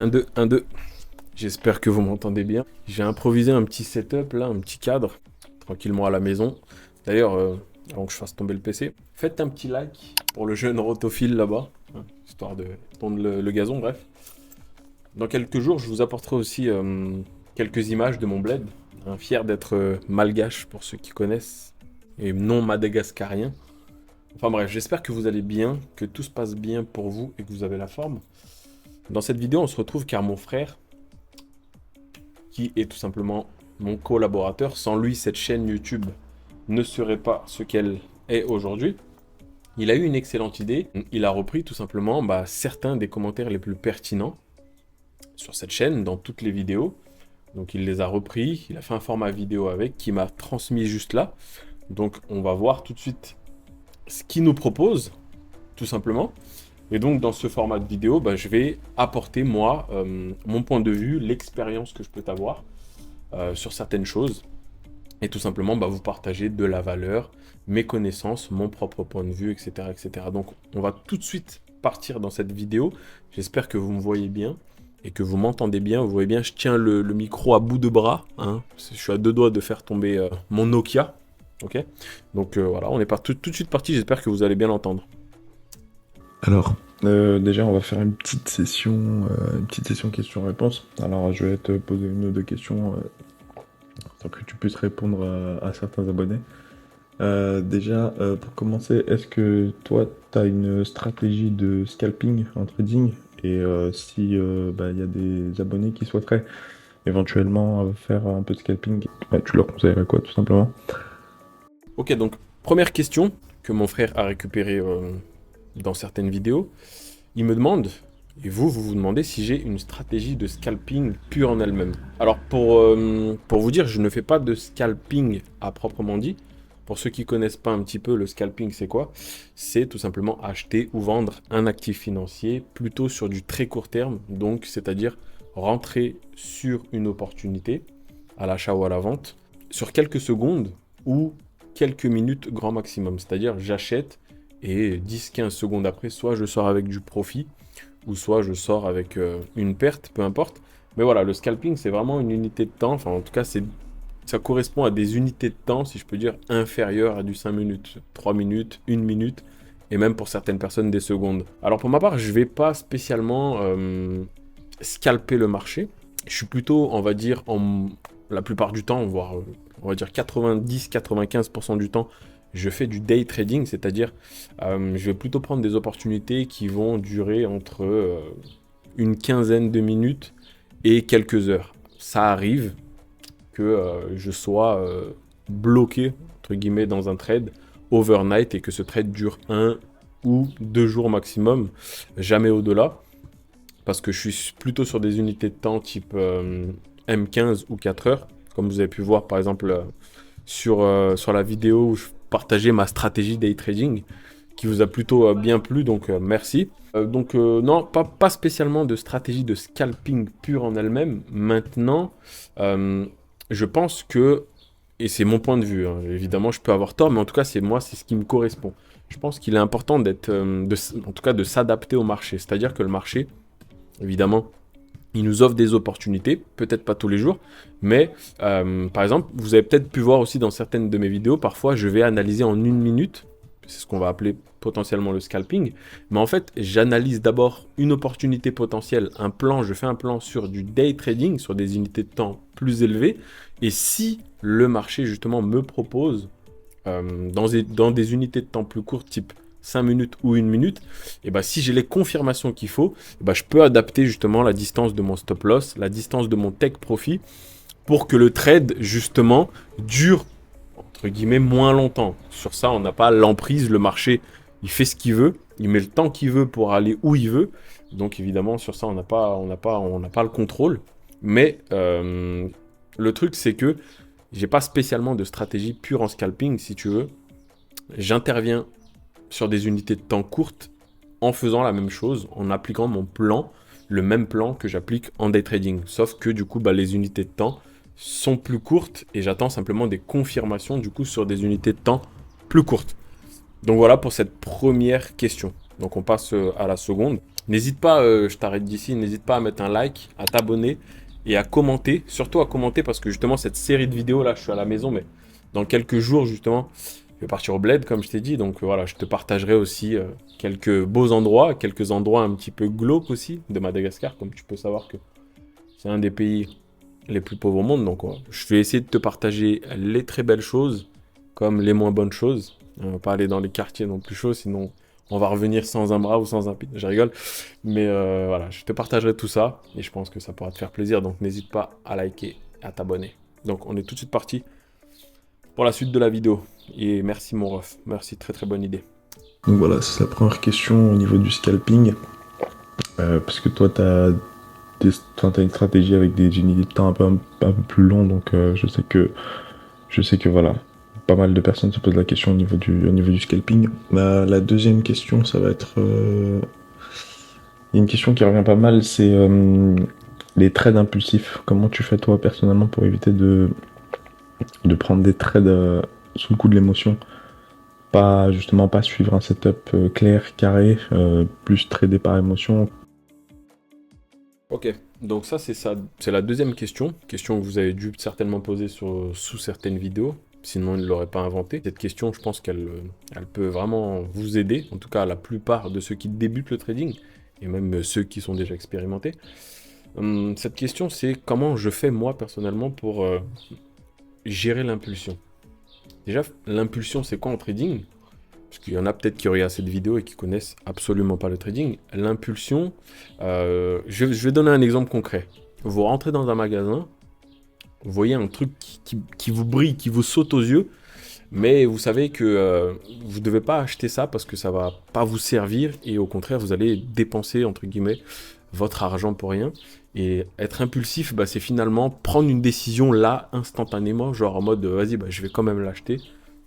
Un 2 1, 2. J'espère que vous m'entendez bien. J'ai improvisé un petit setup là, un petit cadre, tranquillement à la maison. D'ailleurs, avant que je fasse tomber le PC, faites un petit like pour le jeune rotophile là-bas, hein, histoire de tondre le gazon, bref. Dans quelques jours, je vous apporterai aussi quelques images de mon bled, hein, fier d'être malgache pour ceux qui connaissent, et non madagascarien. Enfin bref, j'espère que vous allez bien, que tout se passe bien pour vous et que vous avez la forme. Dans cette vidéo, on se retrouve car mon frère, qui est tout simplement mon collaborateur, sans lui, cette chaîne YouTube ne serait pas ce qu'elle est aujourd'hui. Il a eu une excellente idée. Il a repris tout simplement certains des commentaires les plus pertinents sur cette chaîne, dans toutes les vidéos. Donc il les a repris, il a fait un format vidéo avec, qui m'a transmis juste là. Donc on va voir tout de suite ce qu'il nous propose, tout simplement. Et donc, dans ce format de vidéo, je vais apporter, moi, mon point de vue, l'expérience que je peux avoir sur certaines choses. Et tout simplement, vous partager de la valeur, mes connaissances, mon propre point de vue, etc., etc. Donc, on va tout de suite partir dans cette vidéo. J'espère que vous me voyez bien et que vous m'entendez bien. Vous voyez bien, je tiens le micro à bout de bras, hein. Je suis à deux doigts de faire tomber mon Nokia. Ok. Donc, voilà, on est tout de suite parti. J'espère que vous allez bien l'entendre. Alors, déjà, on va faire une petite session questions-réponses. Alors, je vais te poser une ou deux questions afin que tu puisses répondre à certains abonnés. Déjà, pour commencer, est-ce que toi, tu as une stratégie de scalping en trading? Et si il y a des abonnés qui souhaiteraient éventuellement faire un peu de scalping, tu leur conseillerais quoi, tout simplement? Ok, donc première question que mon frère a récupérée dans certaines vidéos. Il me demande, et vous demandez si j'ai une stratégie de scalping pure en elle-même. Alors pour vous dire, je ne fais pas de scalping à proprement dit. Pour ceux qui connaissent pas un petit peu, le scalping c'est quoi? C'est tout simplement acheter ou vendre un actif financier plutôt sur du très court terme. Donc c'est-à-dire rentrer sur une opportunité à l'achat ou à la vente sur quelques secondes ou quelques minutes grand maximum. C'est-à-dire j'achète et 10-15 secondes après, soit je sors avec du profit, ou soit je sors avec une perte, peu importe. Mais voilà, le scalping, c'est vraiment une unité de temps. Enfin, en tout cas, ça correspond à des unités de temps, si je peux dire, inférieures à du 5 minutes, 3 minutes, 1 minute, et même pour certaines personnes, des secondes. Alors pour ma part, je ne vais pas spécialement scalper le marché. Je suis plutôt, on va dire, la plupart du temps, voire on va dire 90-95% du temps, je fais du day trading, c'est-à-dire je vais plutôt prendre des opportunités qui vont durer entre une quinzaine de minutes et quelques heures. Ça arrive que je sois bloqué, entre guillemets, dans un trade overnight et que ce trade dure 1 ou 2 jours maximum, jamais au-delà, parce que je suis plutôt sur des unités de temps type M15 ou 4 heures, comme vous avez pu voir par exemple sur la vidéo où je partageais ma stratégie day trading, qui vous a plutôt bien plu, donc merci. Non, pas spécialement de stratégie de scalping pure en elle-même. Maintenant, je pense que, et c'est mon point de vue, hein, évidemment je peux avoir tort, mais en tout cas c'est ce qui me correspond. Je pense qu'il est important en tout cas de s'adapter au marché. C'est-à-dire que le marché, évidemment, il nous offre des opportunités, peut-être pas tous les jours, mais par exemple, vous avez peut-être pu voir aussi dans certaines de mes vidéos, parfois je vais analyser en 1 minute, c'est ce qu'on va appeler potentiellement le scalping, mais en fait, j'analyse d'abord une opportunité potentielle, un plan, je fais un plan sur du day trading, sur des unités de temps plus élevées, et si le marché justement me propose dans des unités de temps plus courtes, type 5 minutes ou 1 minute, et si j'ai les confirmations qu'il faut, je peux adapter justement la distance de mon stop loss, la distance de mon take profit, pour que le trade justement dure entre guillemets moins longtemps. Sur ça, on n'a pas l'emprise, le marché, il fait ce qu'il veut, il met le temps qu'il veut pour aller où il veut. Donc évidemment, sur ça, on n'a pas le contrôle. Mais le truc, c'est que j'ai pas spécialement de stratégie pure en scalping, si tu veux. J'interviens sur des unités de temps courtes en faisant la même chose, en appliquant mon plan, le même plan que j'applique en day trading. Sauf que du coup, les unités de temps sont plus courtes et j'attends simplement des confirmations du coup sur des unités de temps plus courtes. Donc voilà pour cette première question. Donc on passe à la seconde. N'hésite pas, je t'arrête d'ici, n'hésite pas à mettre un like, à t'abonner et à commenter. Surtout à commenter parce que justement, cette série de vidéos là, je suis à la maison, mais dans quelques jours, justement, je vais partir au bled, comme je t'ai dit. Donc voilà, je te partagerai aussi quelques beaux endroits, quelques endroits un petit peu glauques aussi de Madagascar, comme tu peux savoir que c'est un des pays les plus pauvres au monde. Donc voilà, je vais essayer de te partager les très belles choses comme les moins bonnes choses. On va pas aller dans les quartiers non plus chauds, sinon on va revenir sans un bras ou sans un pied. Je rigole. Mais voilà, je te partagerai tout ça et je pense que ça pourra te faire plaisir. Donc n'hésite pas à liker, à t'abonner. Donc on est tout de suite parti pour la suite de la vidéo. Et merci mon ref, merci, très très bonne idée. Donc voilà, c'est la première question au niveau du scalping. Parce que toi, t'as une stratégie avec des unités de temps un peu plus longues, donc je sais que voilà, pas mal de personnes se posent la question au niveau du scalping. La deuxième question, ça va être... Il y a une question qui revient pas mal, c'est les trades impulsifs. Comment tu fais toi personnellement pour éviter de prendre des trades sous le coup de l'émotion? Pas suivre un setup clair, carré, plus trader par émotion. Ok, donc ça, c'est la deuxième question que vous avez dû certainement poser sous certaines vidéos, sinon il ne l'aurait pas inventé. Cette question, je pense elle peut vraiment vous aider, en tout cas la plupart de ceux qui débutent le trading, et même ceux qui sont déjà expérimentés. Cette question, c'est comment je fais moi personnellement pour gérer l'impulsion. Déjà, l'impulsion, c'est quoi en trading? Parce qu'il y en a peut-être qui regardent cette vidéo et qui connaissent absolument pas le trading. L'impulsion, je vais donner un exemple concret. Vous rentrez dans un magasin, vous voyez un truc qui vous brille, qui vous saute aux yeux, mais vous savez que vous ne devez pas acheter ça parce que ça va pas vous servir et au contraire, vous allez dépenser, entre guillemets, votre argent pour rien. Et être impulsif, bah, c'est finalement prendre une décision là, instantanément, genre en mode, vas-y, bah, je vais quand même l'acheter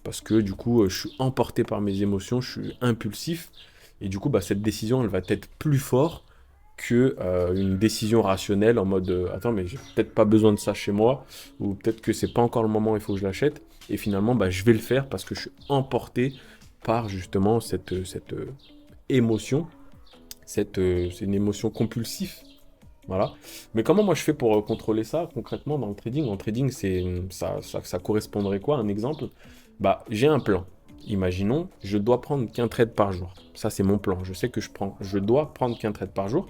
parce que du coup, je suis emporté par mes émotions, je suis impulsif. Et du coup, bah, cette décision, elle va être plus forte que une décision rationnelle en mode attends, mais j'ai peut-être pas besoin de ça chez moi, ou peut-être que c'est pas encore le moment, il faut que je l'achète. Et finalement, bah, je vais le faire parce que je suis emporté par justement cette émotion. C'est une émotion compulsive. Voilà. Mais comment moi je fais pour contrôler ça concrètement dans le trading? En trading, ça correspondrait quoi? Un exemple? Bah, j'ai un plan. Imaginons, je dois prendre qu'un trade par jour. Ça, c'est mon plan. Je sais que je dois prendre qu'un trade par jour.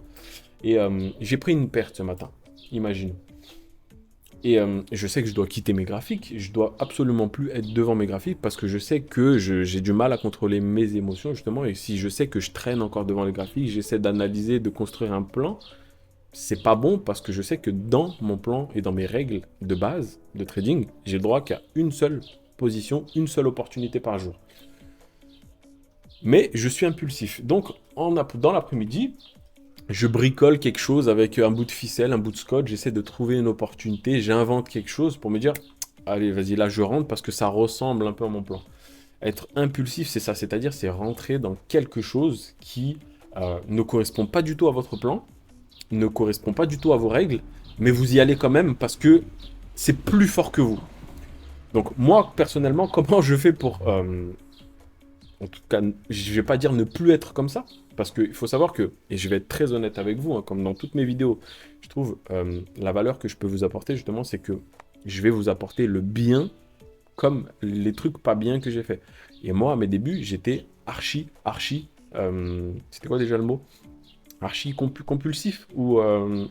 Et j'ai pris une perte ce matin. Imaginons. Et je sais que je dois quitter mes graphiques. Je dois absolument plus être devant mes graphiques parce que je sais que j'ai du mal à contrôler mes émotions justement. Et si je sais que je traîne encore devant les graphiques, j'essaie d'analyser, de construire un plan. C'est pas bon parce que je sais que dans mon plan et dans mes règles de base de trading, j'ai le droit qu'à une seule position, une seule opportunité par jour. Mais je suis impulsif. Donc, dans l'après-midi, je bricole quelque chose avec un bout de ficelle, un bout de scotch, j'essaie de trouver une opportunité, j'invente quelque chose pour me dire, allez, vas-y, là, je rentre parce que ça ressemble un peu à mon plan. Être impulsif, c'est ça, c'est-à-dire, c'est rentrer dans quelque chose qui ne correspond pas du tout à votre plan, ne correspond pas du tout à vos règles, mais vous y allez quand même parce que c'est plus fort que vous. Donc, moi, personnellement, comment je fais pour en tout cas, je vais pas dire ne plus être comme ça, parce qu'il faut savoir que, et je vais être très honnête avec vous, hein, comme dans toutes mes vidéos, je trouve la valeur que je peux vous apporter justement, c'est que je vais vous apporter le bien comme les trucs pas bien que j'ai fait. Et moi, à mes débuts, j'étais archi, c'était quoi déjà le mot? Archi compulsif ou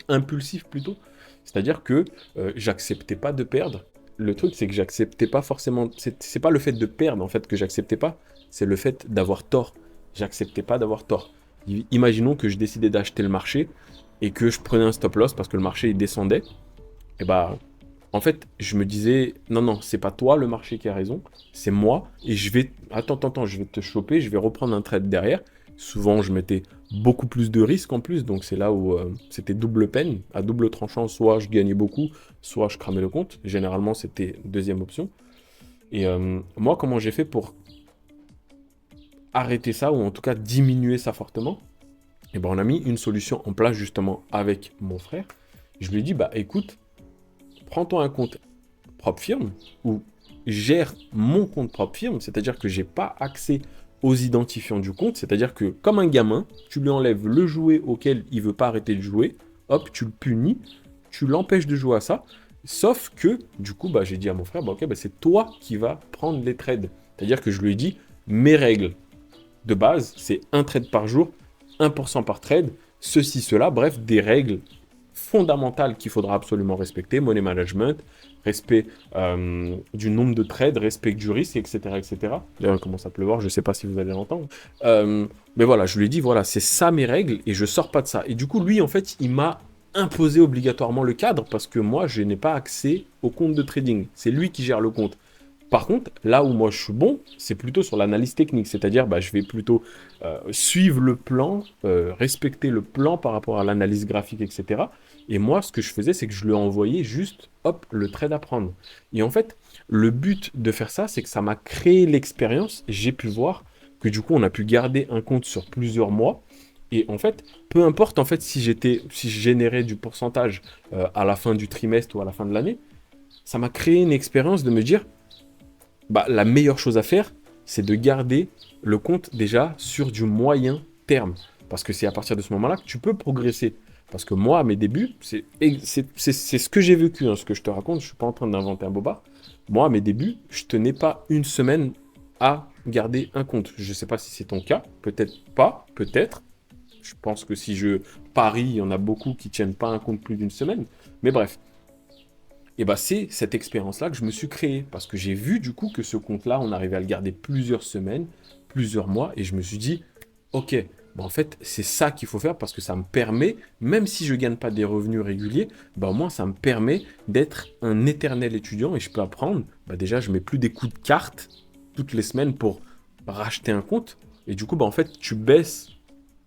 impulsif plutôt. C'est-à-dire que j'acceptais pas de perdre. Le truc, c'est que j'acceptais pas forcément. C'est pas le fait de perdre en fait que j'acceptais pas, c'est le fait d'avoir tort. J'acceptais pas d'avoir tort. Imaginons que je décidais d'acheter le marché et que je prenais un stop loss parce que le marché il descendait. Et bah, en fait, je me disais non, non, c'est pas toi le marché qui a raison, c'est moi et je vais. Attends, je vais te choper, je vais reprendre un trade derrière. Souvent, je mettais beaucoup plus de risques en plus, donc c'est là où c'était double peine, à double tranchant, soit je gagnais beaucoup, soit je cramais le compte. Généralement, c'était deuxième option. Et moi, comment j'ai fait pour arrêter ça, ou en tout cas diminuer ça fortement? Et ben, on a mis une solution en place justement avec mon frère. Je lui ai dit, bah écoute, prends-toi un compte propre firme, ou gère mon compte propre firme, c'est-à-dire que j'ai pas accès aux identifiants du compte, c'est-à-dire que comme un gamin, tu lui enlèves le jouet auquel il veut pas arrêter de jouer, hop, tu le punis, tu l'empêches de jouer à ça, sauf que, du coup, j'ai dit à mon frère, ok, c'est toi qui vas prendre les trades. C'est-à-dire que je lui ai dit, mes règles de base, c'est un trade par jour, 1% par trade, ceci, cela, bref, des règles fondamentales qu'il faudra absolument respecter, money management, respect du nombre de trades, respect du risque, etc. etc. D'ailleurs, il commence à pleuvoir, je ne sais pas si vous allez l'entendre. Mais voilà, je lui ai dit, voilà, c'est ça mes règles, et je sors pas de ça. Et du coup, lui, en fait, il m'a imposé obligatoirement le cadre, parce que moi, je n'ai pas accès au compte de trading. C'est lui qui gère le compte. Par contre, là où moi je suis bon, c'est plutôt sur l'analyse technique, c'est-à-dire je vais plutôt suivre le plan, respecter le plan par rapport à l'analyse graphique, etc. Et moi, ce que je faisais, c'est que je lui envoyais juste, hop, le trade à prendre. Et en fait, le but de faire ça, c'est que ça m'a créé l'expérience. J'ai pu voir que du coup, on a pu garder un compte sur plusieurs mois. Et en fait, peu importe en fait si je générais du pourcentage à la fin du trimestre ou à la fin de l'année, ça m'a créé une expérience de me dire, la meilleure chose à faire, c'est de garder le compte déjà sur du moyen terme. Parce que c'est à partir de ce moment-là que tu peux progresser. Parce que moi, à mes débuts, c'est ce que j'ai vécu, hein, ce que je te raconte. Je ne suis pas en train d'inventer un bobard. Moi, à mes débuts, je tenais pas une semaine à garder un compte. Je ne sais pas si c'est ton cas. Peut-être pas. Peut-être. Je pense que si je parie, il y en a beaucoup qui ne tiennent pas un compte plus d'une semaine. Mais bref. Et c'est cette expérience-là que je me suis créée. Parce que j'ai vu du coup que ce compte-là, on arrivait à le garder plusieurs semaines, plusieurs mois. Et je me suis dit, ok, en fait, c'est ça qu'il faut faire parce que ça me permet, même si je ne gagne pas des revenus réguliers, au moins ça me permet d'être un éternel étudiant et je peux apprendre. Déjà, je mets plus des coups de carte toutes les semaines pour racheter un compte. Et du coup, en fait, tu baisses,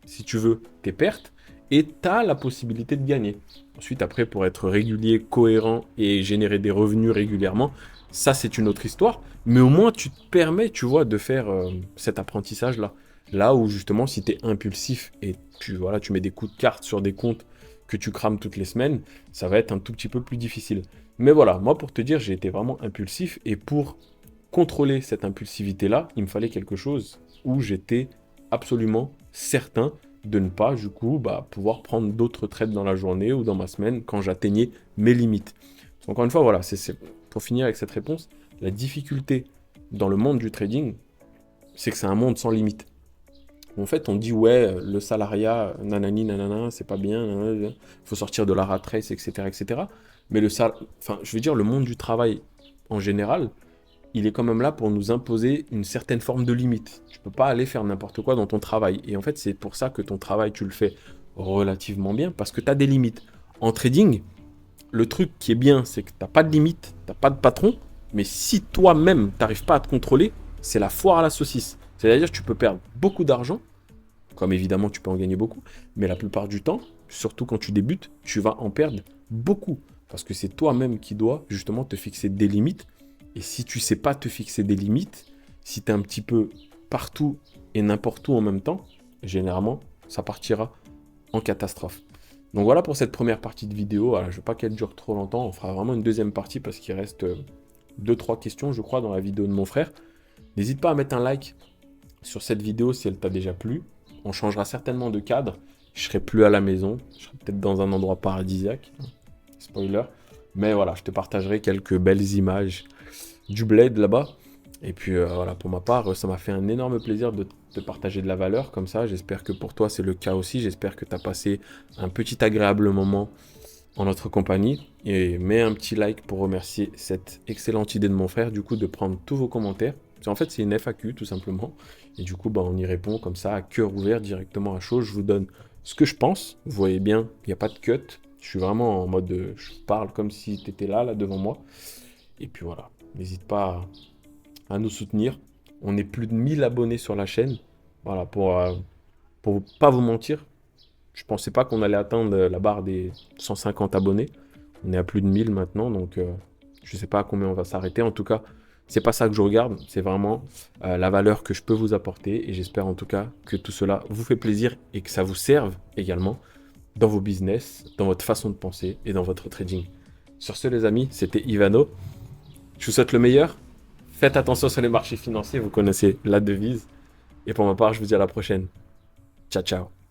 si tu veux, tes pertes et tu as la possibilité de gagner. Ensuite, après, pour être régulier, cohérent et générer des revenus régulièrement, ça, c'est une autre histoire. Mais au moins, tu te permets, tu vois, de faire cet apprentissage-là. Là où, justement, si tu es impulsif et tu mets des coups de carte sur des comptes que tu crames toutes les semaines, ça va être un tout petit peu plus difficile. Mais voilà, moi, pour te dire, j'ai été vraiment impulsif. Et pour contrôler cette impulsivité-là, il me fallait quelque chose où j'étais absolument certain de ne pas, du coup, pouvoir prendre d'autres trades dans la journée ou dans ma semaine quand j'atteignais mes limites. Encore une fois, voilà, c'est pour finir avec cette réponse, la difficulté dans le monde du trading, c'est que c'est un monde sans limite. En fait, on dit, ouais, le salariat, nanani, nanana, c'est pas bien, il faut sortir de la rat race, etc., etc. Mais je veux dire, le monde du travail, en général, il est quand même là pour nous imposer une certaine forme de limite. Tu peux pas aller faire n'importe quoi dans ton travail. Et en fait, c'est pour ça que ton travail, tu le fais relativement bien, parce que tu as des limites. En trading, le truc qui est bien, c'est que tu n'as pas de limite, tu n'as pas de patron, mais si toi-même, tu n'arrives pas à te contrôler, c'est la foire à la saucisse. C'est-à-dire que tu peux perdre beaucoup d'argent, comme évidemment tu peux en gagner beaucoup, mais la plupart du temps, surtout quand tu débutes, tu vas en perdre beaucoup. Parce que c'est toi-même qui dois justement te fixer des limites. Et si tu ne sais pas te fixer des limites, si tu es un petit peu partout et n'importe où en même temps, généralement, ça partira en catastrophe. Donc voilà pour cette première partie de vidéo. Alors, je ne veux pas qu'elle dure trop longtemps. On fera vraiment une deuxième partie parce qu'il reste 2-3 questions, je crois, dans la vidéo de mon frère. N'hésite pas à mettre un like sur cette vidéo si elle t'a déjà plu. On changera certainement de cadre. Je ne serai plus à la maison. Je serai peut-être dans un endroit paradisiaque. Spoiler. Mais voilà, je te partagerai quelques belles images du bled là-bas. Et puis voilà, pour ma part, ça m'a fait un énorme plaisir de te partager de la valeur comme ça. J'espère que pour toi, c'est le cas aussi. J'espère que tu as passé un petit agréable moment en notre compagnie. Et mets un petit like pour remercier cette excellente idée de mon frère, du coup, de prendre tous vos commentaires. En fait, c'est une FAQ, tout simplement. Et du coup, on y répond comme ça, à cœur ouvert, directement à chaud. Je vous donne ce que je pense. Vous voyez bien, il n'y a pas de cut. Je suis vraiment en mode, je parle comme si tu étais là, devant moi. Et puis voilà, n'hésite pas à nous soutenir. On est plus de 1000 abonnés sur la chaîne. Voilà, pour pas vous mentir, je pensais pas qu'on allait atteindre la barre des 150 abonnés. On est à plus de 1000 maintenant, donc je sais pas à combien on va s'arrêter. En tout cas, c'est pas ça que je regarde, c'est vraiment la valeur que je peux vous apporter. Et j'espère en tout cas que tout cela vous fait plaisir et que ça vous serve également dans vos business, dans votre façon de penser et dans votre trading. Sur ce les amis, c'était Ivano. Je vous souhaite le meilleur. Faites attention sur les marchés financiers, vous connaissez la devise. Et pour ma part, je vous dis à la prochaine. Ciao, ciao.